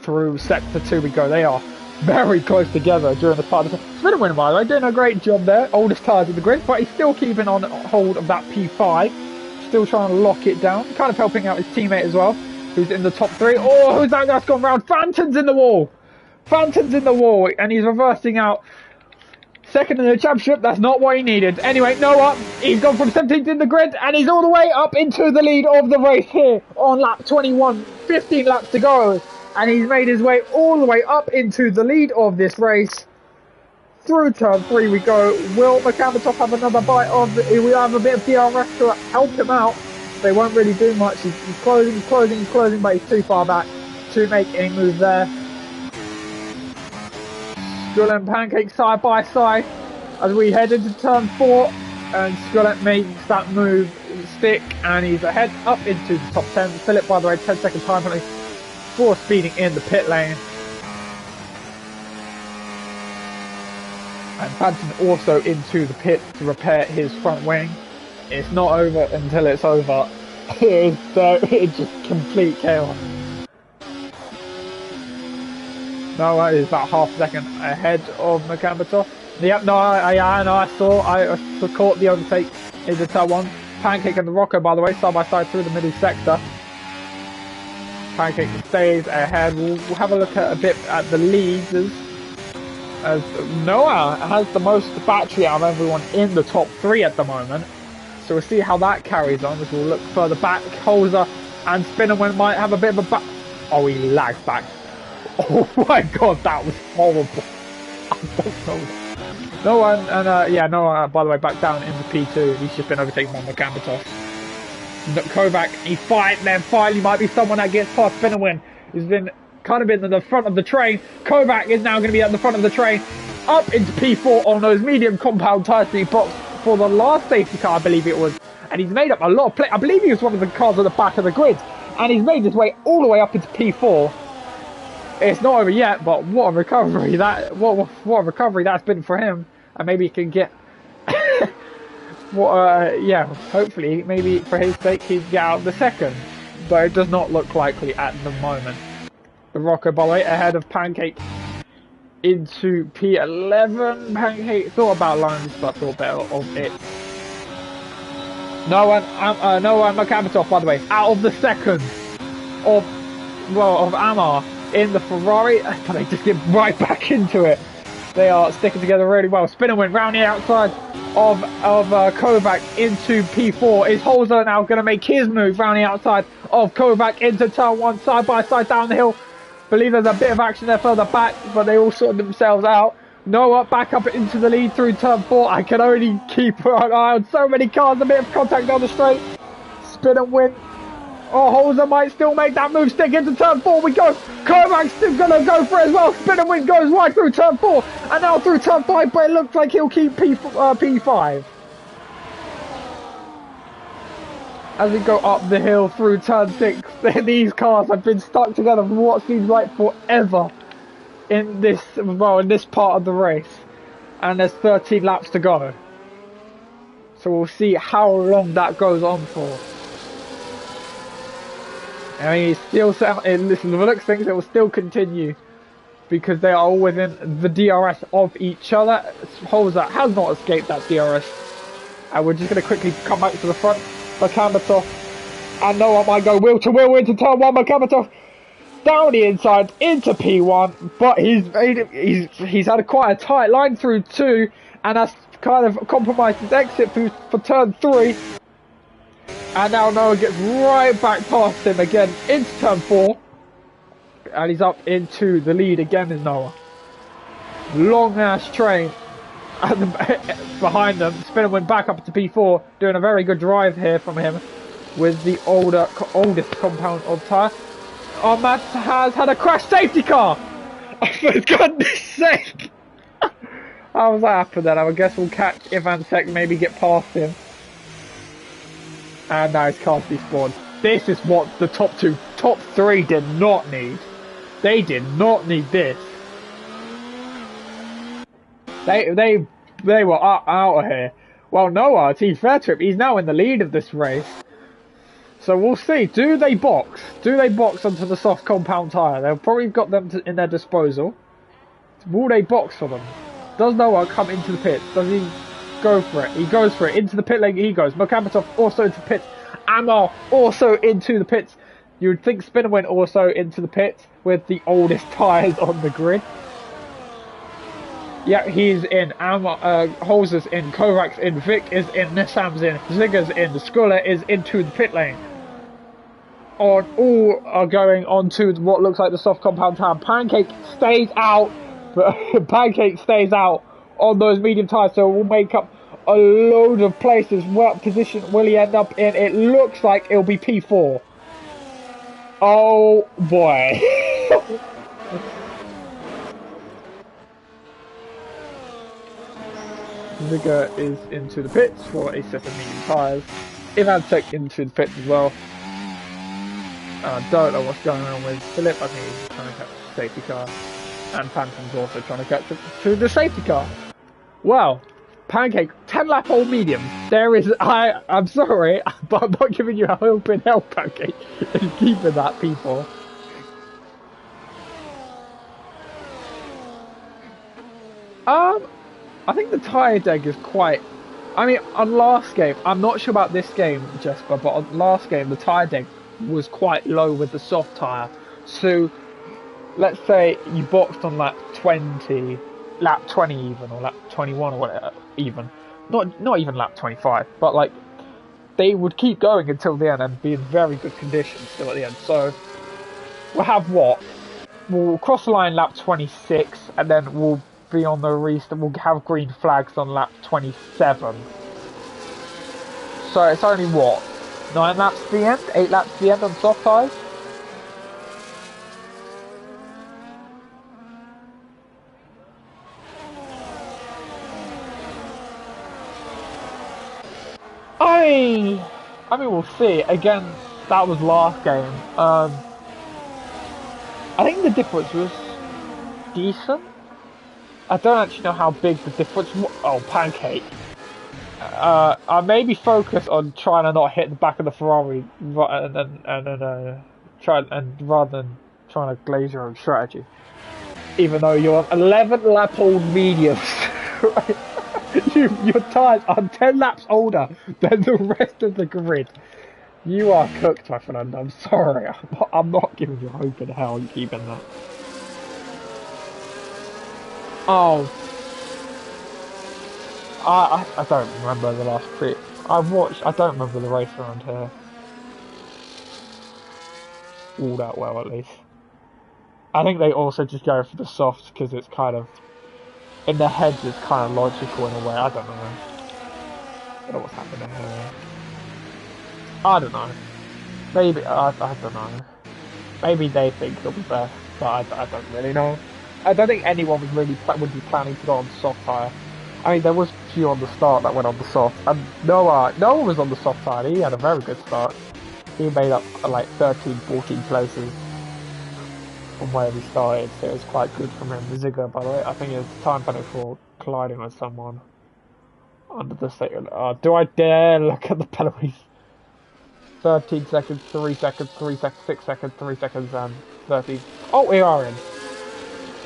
Through sector 2 we go. They are very close together during the part of the spin and win, by the way, doing a great job there. Oldest tyres of the grid, but he's still keeping on hold of that P5, still trying to lock it down, kind of helping out his teammate as well, who's in the top 3. Oh, who's that that's gone round? Phantom's in the wall, and he's reversing out. Second in the championship, that's not what he needed. Anyway, Noah, he's gone from 17th in the grid, and he's all the way up into the lead of the race here on lap 21, 15 laps to go. And he's made his way all the way up into the lead of this race. Through turn 3 we go. Will Makamatov have another bite of it? We have a bit of DRS to help him out. They won't really do much. He's closing, but he's too far back to make any move there. Skull and Pancake side by side as we head into turn 4. And Skull makes that move stick, and he's ahead up into the top 10. Philip, by the way, 10-second time penalty for speeding in the pit lane. And Phantom also into the pit to repair his front wing. It's not over until it's over. It's just complete chaos. Noah is about half a second ahead of Makamatov. Yep, no, I caught the overtake in the turn 1. Pancake and the Rocco, by the way, side by side through the middle sector. Pancake stays ahead. We'll have a look at a bit at the leads as Noah has the most battery out of everyone in the top 3 at the moment. So we'll see how that carries on as we'll look further back. Holzer and Spinnerman might have a bit of a back. Oh, he lagged back. Oh my god, that was horrible. I don't know. Noah, by the way, back down into P2. He's just been overtaken by Makamatov. Kovac, he finally might be someone that gets past Spinnerwin. He's been kind of been in the front of the train. Kovac is now going to be at the front of the train, up into P4 on those medium compound tyres that he boxed for the last safety car, I believe it was. And he's made up a lot of play. I believe he was one of the cars at the back of the grid, and he's made his way all the way up into P4. It's not over yet, but what a recovery what a recovery that's been for him, and maybe he can get. Hopefully, maybe for his sake, he'd get out the second, but it does not look likely at the moment. The Rocco, by the way, ahead of Pancake into P11. Pancake thought about lines, but thought better of it. Noah Makamatov, by the way, out of the second of Amar in the Ferrari, but they just get right back into it. They are sticking together really well. Spinner went round the outside of Kovac into P4. Is Holzer now going to make his move round the outside of Kovac into turn 1, side by side down the hill? Believe there's a bit of action there further back, but they all sorted themselves out. Noah back up into the lead through turn 4. I can only keep an eye on so many cars. A bit of contact down the straight. Spin and win. Oh, Holzer might still make that move. Stick into turn 4. We go. Kovac's still going to go for it as well. Spin and win goes right through turn 4. And now through turn 5. But it looks like he'll keep P5. As we go up the hill through turn 6. These cars have been stuck together for what seems like forever. In this part of the race, and there's 13 laps to go, so we'll see how long that goes on for. I mean, it looks things it will still continue because they are all within the DRS of each other. Holzer has not escaped that DRS, and we're just going to quickly come back to the front. Makamatov and Noah might go wheel to wheel into turn 1. Makamatov down the inside into P1, but he's had quite a tight line through 2, and that's kind of compromised his exit for turn 3. And now Noah gets right back past him again into turn 4, and he's up into the lead again. Is Noah. Long ass train behind them. Spinner went back up to P4, doing a very good drive here from him with the oldest compound of tyre. Oh, Matt has had a crash safety car! For goodness sake! How was that happen then? I guess we'll catch Ivan Sek, maybe get past him. And now his car's despawned. This is what the top 3 did not need. They did not need this. They were out of here. Well, Noah, Team Fairtrip, he's now in the lead of this race. So we'll see. Do they box? Do they box onto the soft compound tyre? They've probably got them in their disposal. Will they box for them? Does Noah come into the pits? Does he go for it? He goes for it. Into the pit lane he goes. Makamatov also into the pits. Amar also into the pits. You would think Spinner went also into the pits with the oldest tyres on the grid. Yeah, he's in. Holzer's in. Kovac's in. Vic is in. Nissam's in. Zigger's in. Skuller is into the pit lane. All are going onto what looks like the soft compound tyre. Pancake stays out, but Pancake stays out on those medium tyres, so we'll make up a load of places. What position will he end up in? It looks like it'll be P4. Oh boy. Zigger is into the pits for a set of medium tyres. Ivan Sek into the pits as well. I don't know what's going on with Philip. I think he's trying to catch the safety car. And Phantom's also trying to catch up to the safety car. Well, Pancake, 10 lap old medium. There is, I'm sorry, but I'm not giving you a hope in hell, Pancake. And keeping that, people. I think the tyre deg is quite... I mean, on last game, I'm not sure about this game, Jesper, but on last game, the tyre deg was quite low with the soft tyre. So, let's say you boxed on lap 20 even, or lap 21 or whatever, even. Not even lap 25, but like, they would keep going until the end and be in very good condition still at the end. So, we'll have what? We'll cross the line lap 26, and then we'll be on the restart. We'll have green flags on lap 27. So it's only what? 9 laps to the end? 8 laps to the end on soft tyres? I mean, we'll see. Again, that was last game. I think the difference was decent. I don't actually know how big the difference was. Oh, Pancake. I maybe focus on trying to not hit the back of the Ferrari rather than trying to glaze your own strategy. Even though you're 11 lap old mediums, right? Your tyres are 10 laps older than the rest of the grid. You are cooked, my friend. I'm sorry. I'm not giving you hope in hell and keeping that. Oh, I don't remember the last three. I don't remember the race around here all that well, at least. I think they also just go for the softs because it's kind of in their heads. It's kind of logical in a way. I don't know. I don't know what's happening here. I don't know. Maybe I don't know. Maybe they think it'll be best, but I don't really know. I don't think anyone was really would be planning to go on soft tyre. I mean, there was a few on the start that went on the soft, and Noah was on the soft tyre. He had a very good start. He made up like 13, 14 places from where he started, so it was quite good from him. Zigger, by the way, I think his time penalty for colliding with someone under the state. Do I dare look at the penalties? 13 seconds, 3 seconds, 3 seconds, 6 seconds, 3 seconds, and 13. Oh, we are in.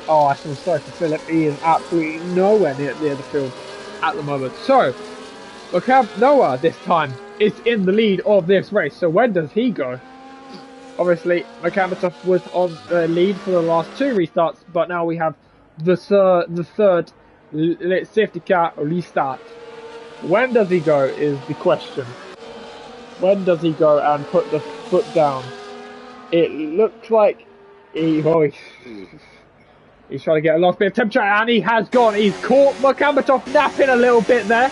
Oh, I feel sorry for Philip. He is absolutely nowhere near the field at the moment. So, look at Noah this time is in the lead of this race. So when does he go? Obviously, Makamatov was on the lead for the last two restarts, but now we have the third safety car restart. When does he go is the question. When does he go and put the foot down? It looks like he's trying to get a last bit of temperature, and he has gone. He's caught Makamatov napping a little bit there.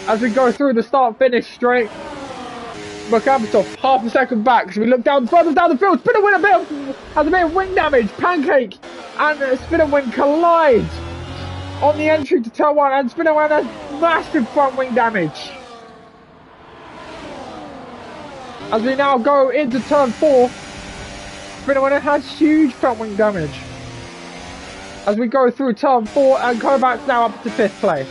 As we go through the start-finish straight, Makamatov half a second back. So we look further down the field. Spinner Win has a bit of wing damage. Pancake and Spinner Win collide on the entry to turn one, and Spinner Win has massive front wing damage. As we now go into turn 4, Spinner Win has huge front wing damage. As we go through turn 4, and Kovac's now up to 5th place.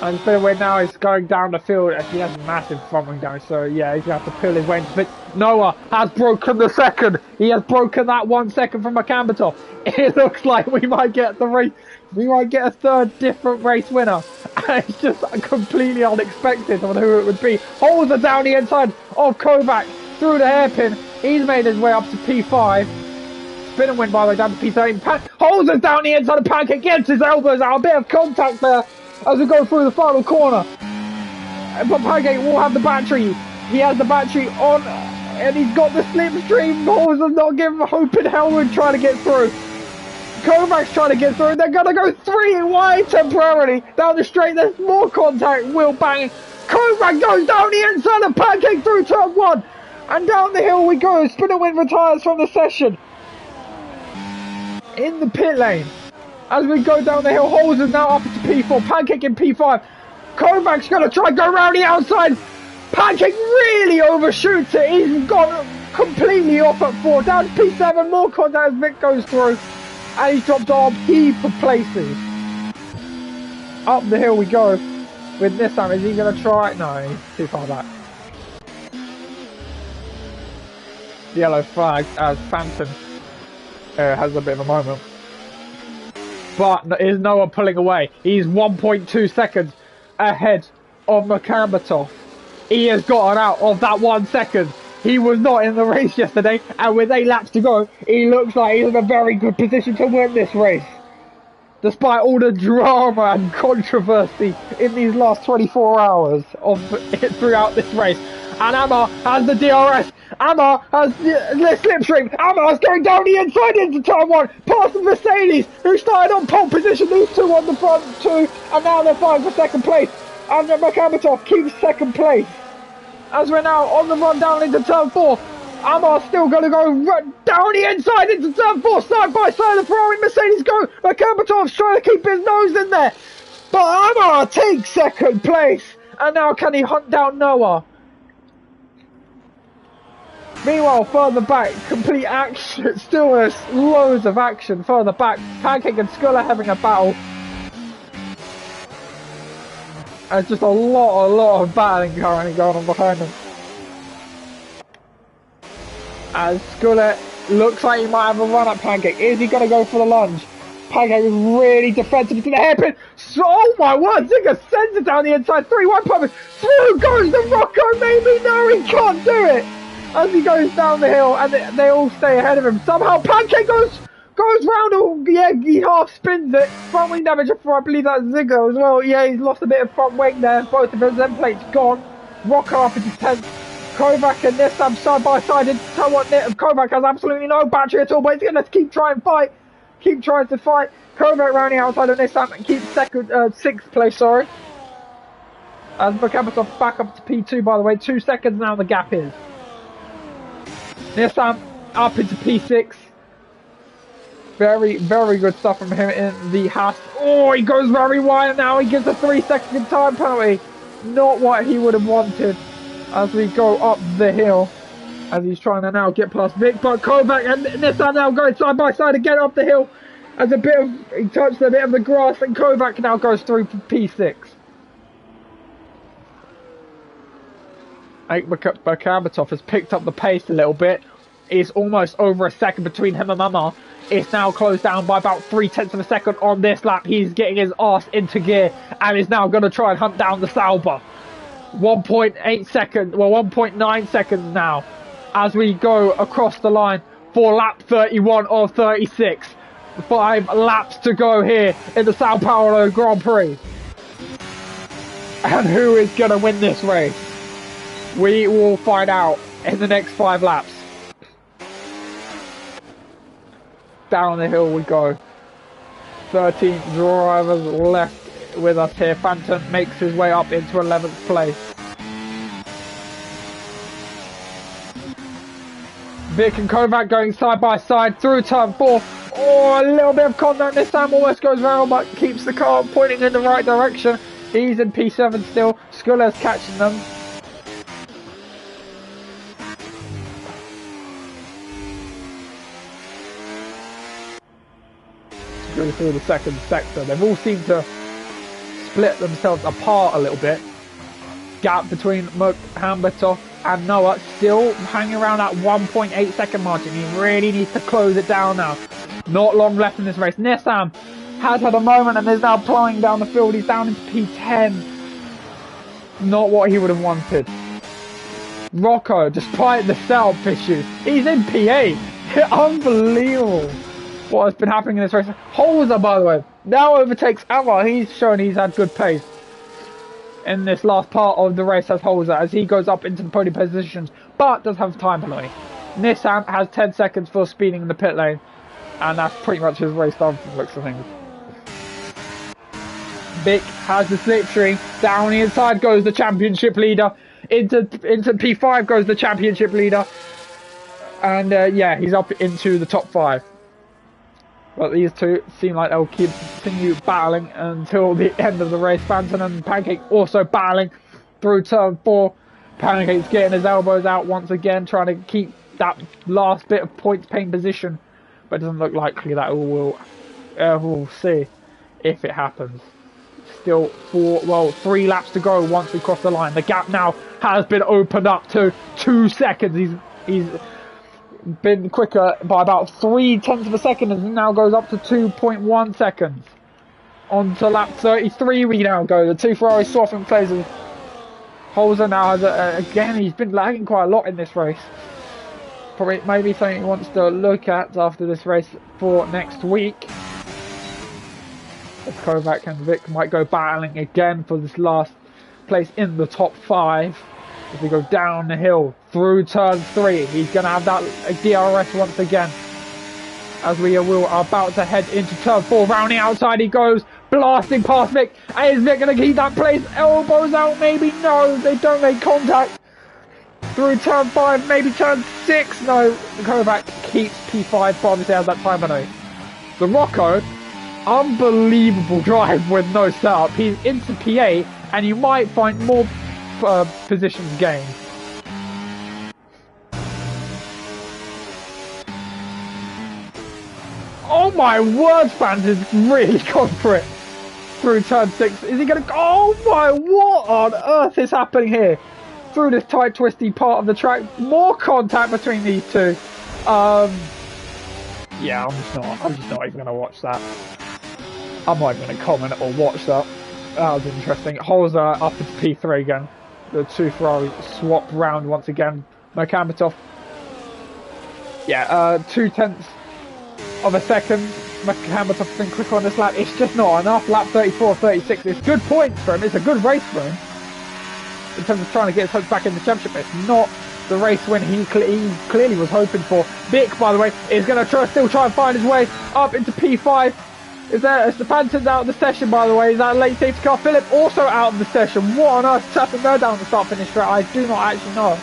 And Spinner Win now is going down the field as he has massive front wing damage, so yeah, he's going to have to pull his way. But Noah has broken the second. He has broken that 1 second from Makamatov. It looks like we might get the race. We might get a third different race winner. And it's just completely unexpected on who it would be. Holes are down the inside of Kovac through the hairpin. He's made his way up to P5. Spinner Win, by the way, down to P13. Holes is down the inside of Pancake, gets his elbows out. A bit of contact there as we go through the final corner. But Pancake will have the battery. He has the battery on, and he's got the slipstream. Holes is not giving hope in Hellwood trying to get through. Kovac's trying to get through. They're going to go 3 wide temporarily. Down the straight, there's more contact. Will bang. Kovac goes down the inside of Pancake through turn 1. And down the hill we go. Spinner Win retires from the session. In the pit lane. As we go down the hill, Holes is now up to P4. Pancake in P5. Kovac's going to try and go around the outside. Pancake really overshoots it. He's gone completely off at 4. Down to P7. More contact as Vic goes through. And he's dropped off a heap of places. Up the hill we go. With this time, is he going to try? No, he's too far back. Yellow flag as Phantom has a bit of a moment. But is Noah pulling away? He's 1.2 seconds ahead of Makamatov. He has gotten out of that 1 second. He was not in the race yesterday, and with 8 laps to go, he looks like he's in a very good position to win this race. Despite all the drama and controversy in these last 24 hours throughout this race. And Amar has the DRS. Amar has the slipstream. Amar's going down the inside into turn 1. Past the Mercedes, who started on pole position. These two on the front 2. And now they're fighting for second place. And Makamatov keeps second place. As we're now on the run down into turn 4. Amar's still going to go down the inside into turn 4. Side by side, the Ferrari Mercedes go. Makamatov's trying to keep his nose in there. But Amar takes second place. And now can he hunt down Noah? Meanwhile, further back, complete action. Still there's loads of action further back. Pancake and Skull are having a battle. There's just a lot of battling currently going on behind them. As Skullet looks like he might have a run at Pancake. Is he going to go for the lunge? Pancake is really defensive to the hairpin. So, oh my word, Zigger sends it down the inside. 3-1 pump. Through goes the Rocco. Maybe no, he can't do it. as he goes down the hill, and they all stay ahead of him. Somehow Pancake goes round. Oh, yeah, he half spins it. Front wing damage for, I believe that's Ziggo as well. Yeah, he's lost a bit of front wing there. Both of his end plates gone. Rocker up into 10th. Kovac and Nissam side by side. And somewhat Kovac has absolutely no battery at all, but he's going to keep trying to fight. Kovac rounding outside of Nissam and keeps 6th place, sorry. As Bakamatov back up to P2, by the way. 2 seconds now the gap is. Nissam up into P6. Very, very good stuff from him in the Haas. Oh, he goes very wide now. He gives a 3-second time penalty. Not what he would have wanted as we go up the hill. As he's trying to now get past Vic. But Kovac and Nissam now going side by side again up the hill. As he touched a bit of the grass, and Kovac now goes through for P6. Bakamatov has picked up the pace a little bit. It's almost over a second between him and Mama. It's now closed down by about 0.3 of a second on this lap. He's getting his arse into gear and is now going to try and hunt down the Sauber. 1.8 seconds, well 1.9 seconds now as we go across the line for lap 31 of 36. 5 laps to go here in the Sao Paulo Grand Prix. And who is going to win this race? We will find out in the next 5 laps. Down the hill we go. 13 drivers left with us here. Phantom makes his way up into 11th place. Vic and Kovac going side by side through turn 4. Oh, a little bit of contact this time. Almost goes round, but keeps the car pointing in the right direction. He's in P7 still. Skuller's catching them. Go through the second sector. They've all seemed to split themselves apart a little bit. Gap between Hambertoff and Noah still hanging around that 1.8 second margin. He really needs to close it down now. Not long left in this race. Nissam has had a moment and is now plowing down the field. He's down into P10. Not what he would have wanted. Rocco, despite the setup issues, he's in P8. Unbelievable what has been happening in this race. Holzer, by the way, now overtakes Amma. He's shown he's had good pace in this last part of the race as Holzer, as he goes up into the podium positions, but does have time penalty. Nissam has 10 seconds for speeding in the pit lane, and that's pretty much his race done from the looks of things. Vic has the slipstream. Down the inside goes the championship leader. Into P5 goes the championship leader. And yeah, he's up into the top 5. But these two seem like they'll continue battling until the end of the race. Phantom and Pancake also battling through turn 4. Pancake's getting his elbows out once again, trying to keep that last bit of points paying position. But it doesn't look likely that we'll see if it happens. Still 3 laps to go once we cross the line. The gap now has been opened up to 2 seconds. He's been quicker by about 0.3 of a second and now goes up to 2.1 seconds. On to lap 33 we now go. The 2 Ferraris swapping places. Holzer now has again, he's been lagging quite a lot in this race. Probably maybe something he wants to look at after this race for next week. If Kovac and Vic might go battling again for this last place in the top 5. As we go down the hill through turn 3, he's going to have that BRS once again. As we are about to head into turn 4, rounding outside he goes, blasting past Vic. And is Vic going to keep that place? Elbows out, maybe? No, they don't make contact. Through turn 5, maybe turn 6. No, Kovac keeps P5, but obviously has that time penalty. The Rocco, unbelievable drive with no setup. He's into P8, and you might find more positions gained. Oh my word, fans, has really gone for it through turn 6. Is he going to... Oh my, what on earth is happening here? Through this tight, twisty part of the track. More contact between these two. Yeah, I'm just not even going to watch that. I'm not even going to comment or watch that. That was interesting. Holzer up into P3 again. The 2 Ferraris swap round once again. Mercamitov. Yeah, 0.2 of a second. Mercamitov's been quicker on this lap. It's just not enough. Lap 34, 36. It's good points for him. It's a good race for him in terms of trying to get his hopes back in the championship. It's not the race when he clearly was hoping for. Vic, by the way, is going to still try and find his way up into P5. Is the Phantom's out of the session, by the way? Is that a late safety car? Philip also out of the session. What on earth is happening there down the start-finish straight? I do not actually know.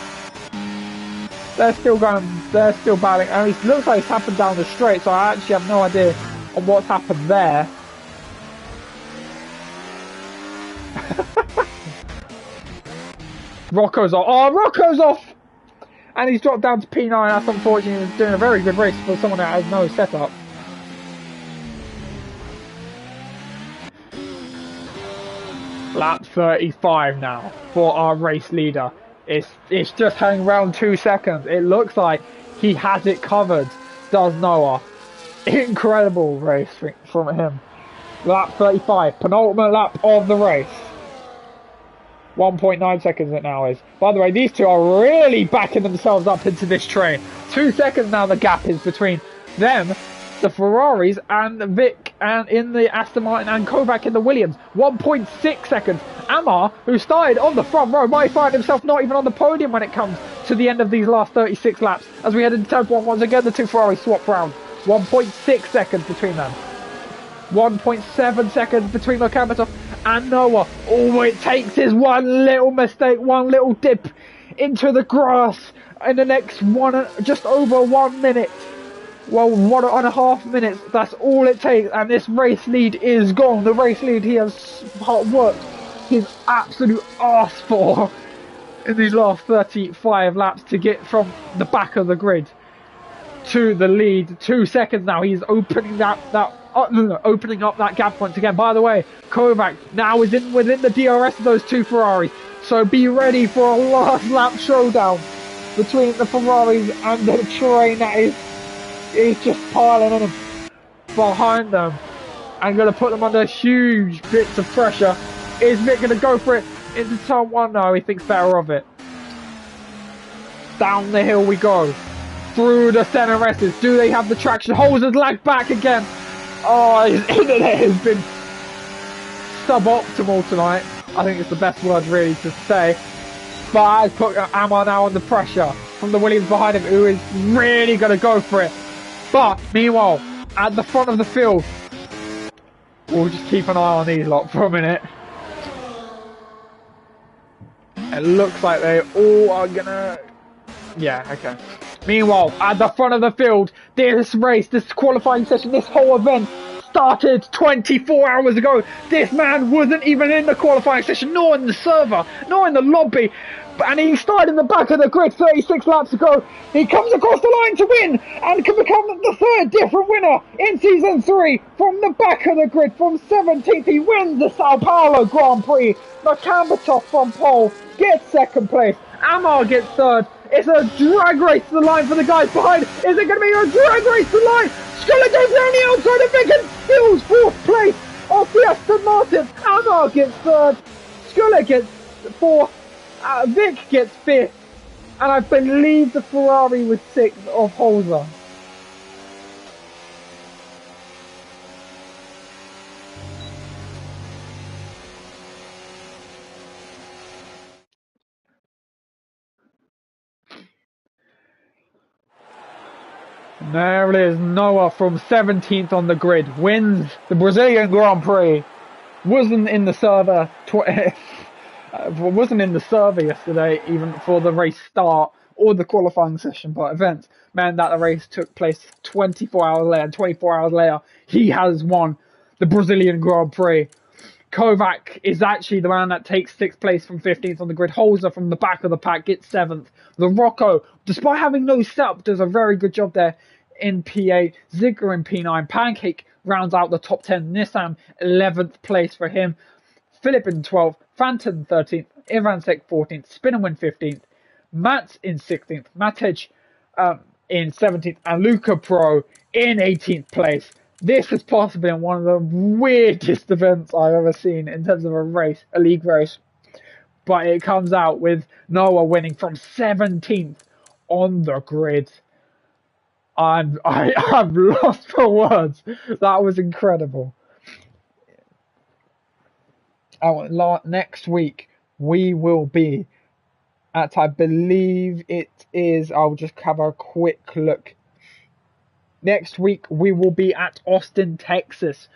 They're still battling. And it looks like it's happened down the straight, so I actually have no idea on what's happened there. Rocco's off. Oh, Rocco's off! And he's dropped down to P9. That's unfortunate. He's doing a very good race for someone that has no setup. Lap 35 now for our race leader. It's just hanging around 2 seconds. It looks like he has it covered, does Noah. Incredible race from him. Lap 35, penultimate lap of the race. 1.9 seconds it now is. By the way, these two are really backing themselves up into this train. 2 seconds now the gap is between them, the Ferraris, and Vic, and in the Aston Martin, and Kovac in the Williams. 1.6 seconds. Amar, who started on the front row, might find himself not even on the podium when it comes to the end of these last 36 laps. As we head into turn 1, once again the two Ferraris swap round. 1.6 seconds between them. 1.7 seconds between Mercamitov and Noah. All it takes is one little mistake, one little dip into the grass in the next just over 1 minute. Well, 1.5 minutes, that's all it takes, and this race lead is gone. The race lead he has worked his absolute arse for in these last 35 laps to get from the back of the grid to the lead. 2 seconds now. He's opening opening up that gap once again. By the way, Kovac now is within the DRS of those two Ferraris, so be ready for a last lap showdown between the Ferraris and the train that is just piling on them behind them and going to put them under huge bits of pressure. Is Vic going to go for it into turn 1? No, he thinks better of it. Down the hill we go. Through the center S's. Do they have the traction? Holzer's lagged back again. Oh, his internet has been suboptimal tonight. I think it's the best word really to say. But I've put Amar now under pressure from the Williams behind him, who is really going to go for it. But meanwhile, at the front of the field, we'll just keep an eye on these lot for a minute. It looks like they all are gonna... Yeah, okay. Meanwhile, at the front of the field, this race, this qualifying session, this whole event started 24 hours ago. This man wasn't even in the qualifying session, nor in the server, nor in the lobby. And he started in the back of the grid 36 laps ago. He comes across the line to win and can become the third different winner in Season 3 from the back of the grid. From 17th, he wins the Sao Paulo Grand Prix. Mercamitov from pole gets second place. Amar gets third. It's a drag race to the line for the guys behind. Is it going to be a drag race to the line? Sculler goes down the outside of Vic and steals fourth place off the Aston Martin. Amar gets third. Sculler gets fourth. Vic gets fifth. And I believe the Ferrari was sixth of Holzer. There it is, Noah from 17th on the grid wins the Brazilian Grand Prix. Wasn't in the server yesterday, even for the race start or the qualifying session, but events meant that the race took place 24 hours later. And 24 hours later, he has won the Brazilian Grand Prix. Kovac is actually the man that takes 6th place from 15th on the grid. Holzer from the back of the pack gets 7th. The Rocco, despite having no setup, does a very good job there in P8. Ziggler in P9. Pancake rounds out the top 10. Nissan 11th place for him. Philip in 12th. Phantom 13th. Ivansek 14th. Spinnerwin 15th. Mats in 16th. Matej in 17th. And Luca Pro in 18th place. This has possibly been one of the weirdest events I've ever seen in terms of a league race. But it comes out with Noah winning from 17th on the grid. I'm lost for words. That was incredible. Next week we will be at, I believe it is, I'll just have a quick look. Next week we will be at Austin, Texas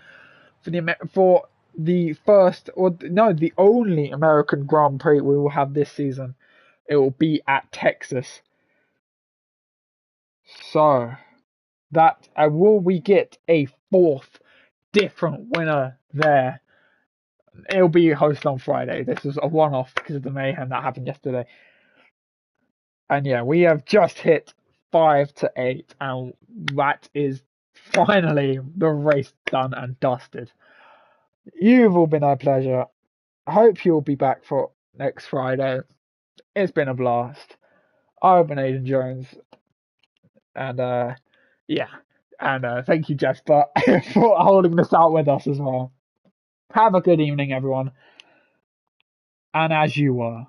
for the first, or no, the only American Grand Prix we will have this season. It will be at Texas. So that will we get a fourth different winner there? It'll be hosted on Friday. This was a one-off because of the mayhem that happened yesterday. And yeah, we have just hit 5 to 8, and that is finally the race done and dusted. You've all been our pleasure. I hope you'll be back for next Friday. It's been a blast. I've been Aidan Jones, and yeah, and thank you, Jesper, for holding this out with us as well. Have a good evening, everyone. And as you were.